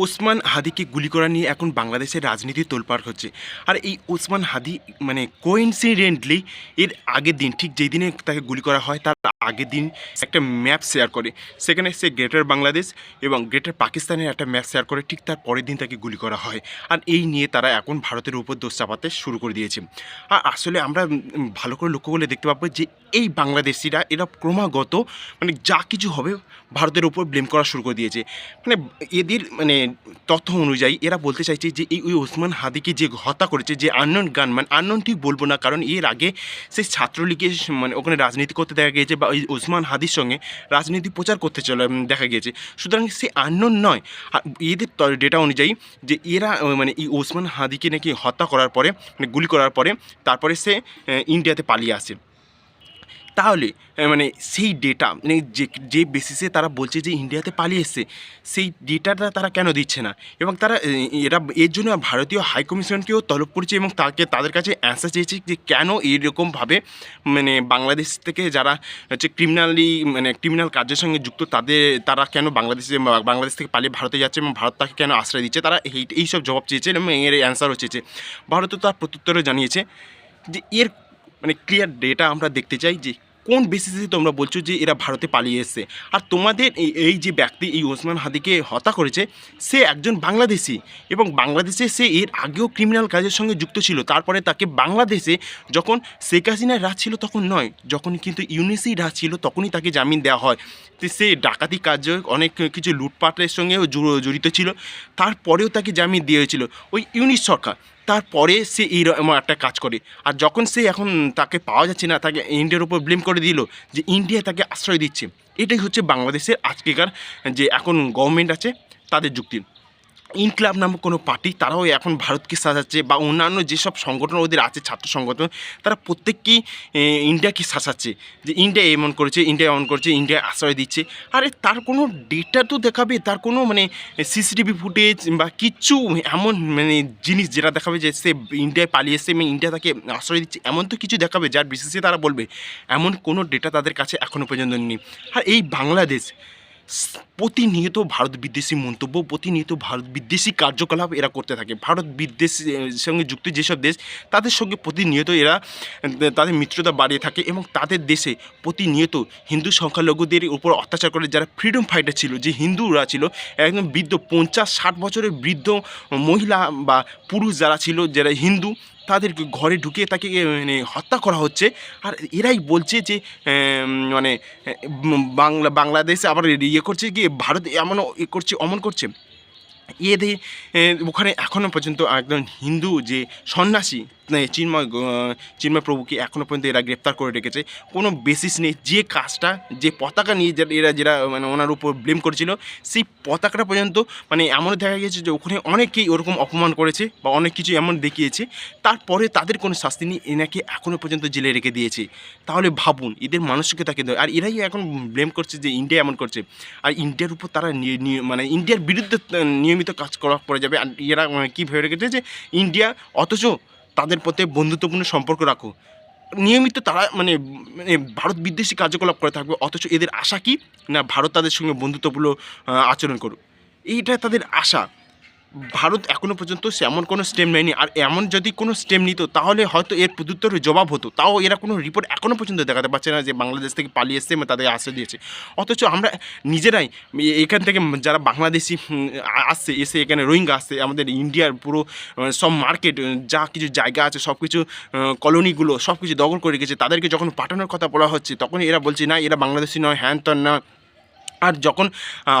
ওসমান হাদিকে গুলি করা নিয়ে এখন বাংলাদেশের রাজনীতি তোলপাড় হচ্ছে। আর এই ওসমান হাদি মানে কোইন্সিডেন্টলি এর আগের দিন, ঠিক যেই দিনে তাকে গুলি করা হয় তার আগের দিন একটা ম্যাপ শেয়ার করে। সেখানে সে গ্রেটার বাংলাদেশ এবং গ্রেটার পাকিস্তানের একটা ম্যাপ শেয়ার করে, ঠিক তার পরের দিন তাকে গুলি করা হয়। আর এই নিয়ে তারা এখন ভারতের উপর দোষ চাপাতে শুরু করে দিয়েছে। আর আসলে আমরা ভালো করে লক্ষ্য করলে দেখতে পাবো যে এই বাংলাদেশিরা এরা ক্রমাগত মানে যা কিছু হবে ভারতের উপর ব্লেম করা শুরু করে দিয়েছে। মানে এদের মানে তথ্য অনুযায়ী এরা বলতে চাইছে যে এই ওই ওসমান হাদিকে যে হত্যা করেছে, যে আননোন গানম্যান, আননোন ঠিক বলবো না কারণ এর আগে সেই ছাত্রলীগে মানে ওখানে রাজনীতি করতে দেখা গিয়েছে বা ওই ওসমান হাদির সঙ্গে রাজনীতি প্রচার করতে চলে দেখা গিয়েছে, সুতরাং সে আননোন নয়। আর এদের ডেটা অনুযায়ী যে এরা মানে এই ওসমান হাদিকে নাকি হত্যা করার পরে মানে গুলি করার পরে তারপরে সে ইন্ডিয়াতে পালিয়ে আসে। তাহলে মানে সেই ডেটা মানে যে যে বেসিসে তারা বলছে যে ইন্ডিয়াতে পালিয়ে এসছে, সেই ডেটাটা তারা কেন দিচ্ছে না? এবং তারা এরা এর জন্য ভারতীয় হাইকমিশনকেও তলব করেছে এবং তাদের কাছে অ্যান্সার চেয়েছে যে কেন এইরকমভাবে মানে বাংলাদেশ থেকে যারা হচ্ছে ক্রিমিনাল কাজের সঙ্গে যুক্ত তারা কেন বাংলাদেশ থেকে পালিয়ে ভারতে যাচ্ছে এবং ভারত তাকে কেন আশ্রয় দিচ্ছে। তারা এইসব জবাব চেয়েছে এবং এর অ্যান্সারও চেয়েছে। ভারতও তার প্রত্যুত্তরে জানিয়েছে যে এর মানে ক্লিয়ার ডেটা আমরা দেখতে চাই যে কোন বেসিসে তোমরা বলছো যে এরা ভারতে পালিয়ে এসছে। আর তোমাদের এই যে ব্যক্তি এই ওসমান হাদিকে হত্যা করেছে সে একজন বাংলাদেশি এবং বাংলাদেশে সে এর আগেও ক্রিমিনাল কাজের সঙ্গে যুক্ত ছিল। তারপরে তাকে বাংলাদেশে যখন শেখ হাসিনার রাজ ছিল তখন নয়, যখন কিন্তু ইউনিসি রাজ ছিল তখনই তাকে জামিন দেওয়া হয়। তো সে ডাকাতি কাজ অনেক কিছু লুটপাটের সঙ্গেও জড়িত ছিল, তারপরেও তাকে জামিন দিয়ে হয়েছিল ওই ইউনিস সরকার। তারপরে সে এইরকম একটা কাজ করে। আর যখন সে এখন তাকে পাওয়া যাচ্ছে না, তাকে ইন্ডিয়ার উপর ব্লেম করে দিল যে ইন্ডিয়া তাকে আশ্রয় দিচ্ছে। এটাই হচ্ছে বাংলাদেশের আজকেকার যে এখন গভর্নমেন্ট আছে তাদের যুক্তি। ইনকলাব নামক কোনো পার্টি তারাও এখন ভারতকে সাজাচ্ছে বা অন্যান্য যেসব সংগঠন ওদের আছে ছাত্র সংগঠন তারা প্রত্যেককেই ইন্ডিয়াকে সাজাচ্ছে যে ইন্ডিয়া এমন করেছে, ইন্ডিয়া আশ্রয় দিচ্ছে। আরে তার কোনো ডেটা তো দেখাবে, তার কোনো মানে সিসিটিভি ফুটেজ বা কিচ্ছু এমন মানে জিনিস যেটা দেখাবে যে সে ইন্ডিয়ায় পালিয়ে এসছে এবং ইন্ডিয়া তাকে আশ্রয় দিচ্ছে, এমন তো কিছু দেখাবে যার বিশেষে তারা বলবে। এমন কোনো ডেটা তাদের কাছে এখনও পর্যন্ত নেই। আর এই বাংলাদেশ প্রতিনিয়ত ভারত বিদ্বেষী মন্তব্য, প্রতিনিয়ত ভারত বিদ্বেষী কার্যকলাপ এরা করতে থাকে। ভারত বিদ্বেষের সঙ্গে যুক্ত যেসব দেশ তাদের সঙ্গে প্রতিনিয়ত এরা তাদের মিত্রতা বাড়িয়ে থাকে এবং তাদের দেশে প্রতিনিয়ত হিন্দু সংখ্যালঘুদের উপর অত্যাচার করে। যারা ফ্রিডম ফাইটার ছিল, যে হিন্দুরা ছিল একদম বৃদ্ধ 50-60 বছরের বৃদ্ধ মহিলা বা পুরুষ যারা ছিল, যারা হিন্দু, তাদেরকে ঘরে ঢুকিয়ে তাকে মানে হত্যা করা হচ্ছে। আর এরাই বলছে যে মানে বাংলাদেশ আবার ইয়ে করছে কি ভারত এমনও করছে অমন করছে। এদের ওখানে এখনও পর্যন্ত একজন হিন্দু যে সন্ন্যাসী চিন্ময় প্রভুকে এখনও পর্যন্ত এরা গ্রেপ্তার করে রেখেছে। কোনো বেসিস নেই। যে কাজটা যে পতাকা নিয়ে যেটা মানে ওনার উপর ব্লেম করেছিল সেই পতাকাটা পর্যন্ত মানে এমন দেখা গেছে যে ওখানে অনেকেই ওরকম অপমান করেছে বা অনেক কিছু এমন দেখিয়েছে, তারপরে তাদের কোনো শাস্তি নেই, এনাকে এখনও পর্যন্ত জেলে রেখে দিয়েছে। তাহলে ভাবুন এদের মানসিকতাকে। আর এরাই এখন ব্লেম করছে যে ইন্ডিয়া এমন করছে। আর ইন্ডিয়ার উপর তারা মানে ইন্ডিয়ার বিরুদ্ধে নিয়মিত কাজ করা পড়ে যাবে। আর এরা কী ভেবে রেখেছে যে ইন্ডিয়া, অথচ তাদের প্রতি বন্ধুত্বপূর্ণ সম্পর্ক রাখো। নিয়মিত তারা মানে মানে ভারত বিদ্বেষী কার্যকলাপ করে থাকবে, অথচ এদের আশা কি না ভারত তাদের সঙ্গে বন্ধুত্বপূর্ণ আচরণ করুক, এইটা তাদের আশা। ভারত এখনও পর্যন্ত এমন কোনো স্টেপ নেয়নি। আর এমন যদি কোনো স্টেপ নিত তাহলে হয়তো এর প্রত্যুত্তরে জবাব হতো। তাও এরা কোনো রিপোর্ট এখনও পর্যন্ত দেখাতে পারছে না যে বাংলাদেশ থেকে পালিয়ে এসছে এবং তাদের আশ্রয় দিয়েছে। অথচ আমরা নিজেরাই এখান থেকে যারা বাংলাদেশি আসছে, এসে এখানে রোহিঙ্গা আসছে, আমাদের ইন্ডিয়ার পুরো সব মার্কেট যা কিছু জায়গা আছে সব কিছু কলোনিগুলো সব কিছু দখল করে রেখেছে। তাদেরকে যখন পাঠানোর কথা বলা হচ্ছে তখন এরা বলছে না এরা বাংলাদেশি নয়, হ্যান ত্যান না। আর যখন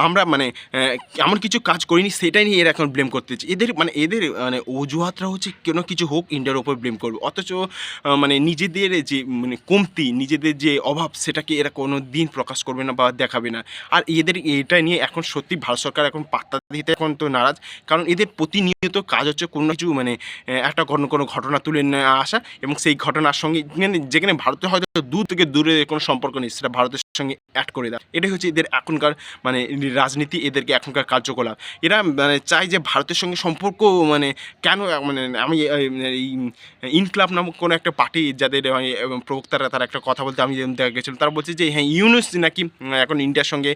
আমরা মানে এমন কিছু কাজ করিনি সেটাই নিয়ে এরা এখন ব্লেম করতেছে। এদের মানে অজুহাতরা হচ্ছে কোনো কিছু হোক ইন্ডিয়ার ওপর ব্লেম করবে, অথচ মানে নিজেদের যে মানে কমতি, নিজেদের যে অভাব সেটাকে এরা কোনো দিন প্রকাশ করবে না বা দেখাবে না। আর এদের এটা নিয়ে এখন সত্যি ভারত সরকার এখন পাত্তা দিতে এখন তো নারাজ, কারণ এদের প্রতিনিয়ত কাজ হচ্ছে কোনো কিছু মানে একটা কোনো ঘটনা তুলে নিয়ে আসা এবং সেই ঘটনার সঙ্গে যেখানে ভারতে হয়তো দূর থেকে দূরে কোনো সম্পর্ক নেই সেটা ভারতের সঙ্গে অ্যাড করে দেওয়া। এটাই হচ্ছে এদের এখন এখনকার মানে রাজনীতি, এদেরকে এখনকার কার্যকলাপ। এরা মানে চায় যে ভারতের সঙ্গে সম্পর্ক মানে কেন মানে আমি এই ইনকলাব নামক কোনো একটা পার্টি যাদের প্রবক্তারা তারা একটা কথা বলতে আমি দেখা গেছিলাম, তারা বলছে যে হ্যাঁ ইউনুস নাকি এখন ইন্ডিয়ার সঙ্গে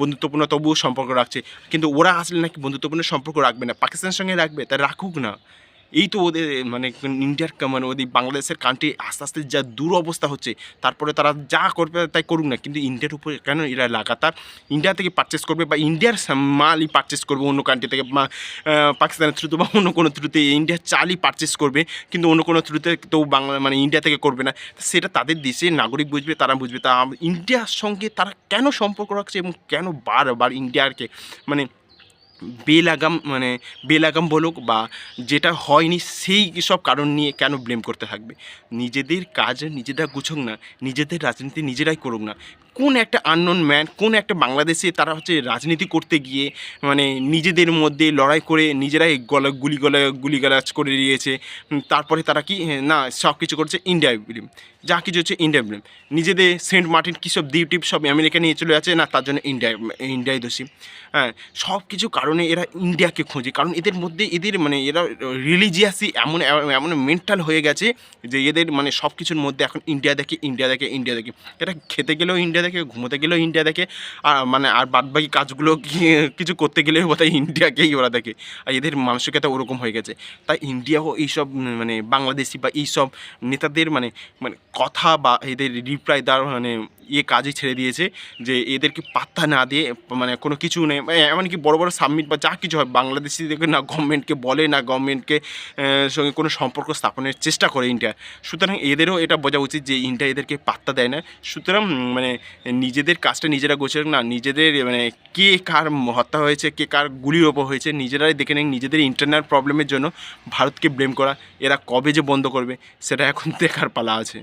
বন্ধুত্বপূর্ণ তবুও সম্পর্ক রাখছে, কিন্তু ওরা আসলে নাকি বন্ধুত্বপূর্ণ সম্পর্ক রাখবে না, পাকিস্তানের সঙ্গে রাখবে, তা রাখুক না। এই তো ওদের মানে ইন্ডিয়ার মানে ওদের বাংলাদেশের কান্ট্রি আস্তে আস্তে যা দুরবস্থা হচ্ছে, তারপরে তারা যা করবে তাই করুক না, কিন্তু ইন্ডিয়ার উপরে কেন এরা লাগাতার ইন্ডিয়া থেকে পারচেস করবে বা ইন্ডিয়ার মালই পারচেস করবে অন্য কান্ট্রি থেকে, পাকিস্তানের থ্রুতে বা অন্য কোনো থ্রুতে ইন্ডিয়ার চালই পারচেস করবে, কিন্তু অন্য কোনো থ্রুতে তো বাংলা মানে ইন্ডিয়া থেকে করবে না। সেটা তাদের দেশের নাগরিক বুঝবে, তারা বুঝবে। তা ইন্ডিয়ার সঙ্গে তারা কেন সম্পর্ক রাখছে এবং কেন বারবার ইন্ডিয়াকে মানে বেলাগাম বলুক বা যেটা হয়নি সেই সব কারণ নিয়ে কেন ব্লেম করতে থাকবে? নিজেদের কাজ নিজেরা গুছোক না, নিজেদের রাজনীতি নিজেরাই করুক না। কোন একটা আননোন ম্যান, কোন একটা বাংলাদেশে তারা হচ্ছে রাজনীতি করতে গিয়ে মানে নিজেদের মধ্যে লড়াই করে নিজেরাই গুলিগালাজ করে দিয়েছে। তারপরে তারা কি না সব কিছু করছে ইন্ডিয়া ব্লেম, যা কিছু হচ্ছে ইন্ডিয়া ব্লেম। নিজেদের সেন্ট মার্টিন কী সব দ্বীপ টিপ সব আমেরিকা নিয়ে চলে আছে, না তার জন্য ইন্ডিয়াই দোষী। হ্যাঁ, সব কিছু কারণে এরা ইন্ডিয়াকে খোঁজে, কারণ এদের মধ্যে এদের মানে এরা রিলিজিয়াসই এমন এমন মেন্টাল হয়ে গেছে যে এদের মানে সব কিছুর মধ্যে এখন ইন্ডিয়া দেখে, ইন্ডিয়া দেখে, ইন্ডিয়া দেখে। এটা খেতে গেলেও ইন্ডিয়া দেখে, ঘুমোতে গেলেও ইন্ডিয়া দেখে, আর মানে আর বাদবাকি কাজগুলো কিছু করতে গেলেও বোধহয় ইন্ডিয়াকেই ওরা দেখে। আর এদের মানসিকতা ওরকম হয়ে গেছে। তাই ইন্ডিয়াও এইসব মানে বাংলাদেশি বা এইসব নেতাদের মানে মানে কথা বা এদের রিপ্লাই দেওয়ার মানে কাজই ছেড়ে দিয়েছে, যে এদেরকে পাত্তা না দিয়ে মানে কোনো কিছু নেই। এমনকি বড় বড় সাবমিট বা যা কিছু হয় বাংলাদেশিদেরকে না গভর্নমেন্টকে বলে, না গভর্নমেন্টকে সঙ্গে কোনো সম্পর্ক স্থাপনের চেষ্টা করে ইন্ডিয়া। সুতরাং এদেরও এটা বোঝা উচিত যে ইন্ডিয়া এদেরকে পাত্তা দেয় না। সুতরাং মানে নিজেদের কাজটা নিজেরা গোছাক না, নিজেদের মানে কে কার হত্যা হয়েছে, কে কার গুলির ওপর হয়েছে নিজেরাই দেখে নেন। নিজেদের ইন্টারনাল প্রবলেমের জন্য ভারতকে ব্লেম করা এরা কবে যে বন্ধ করবে সেটা এখন দেখার পালা আছে।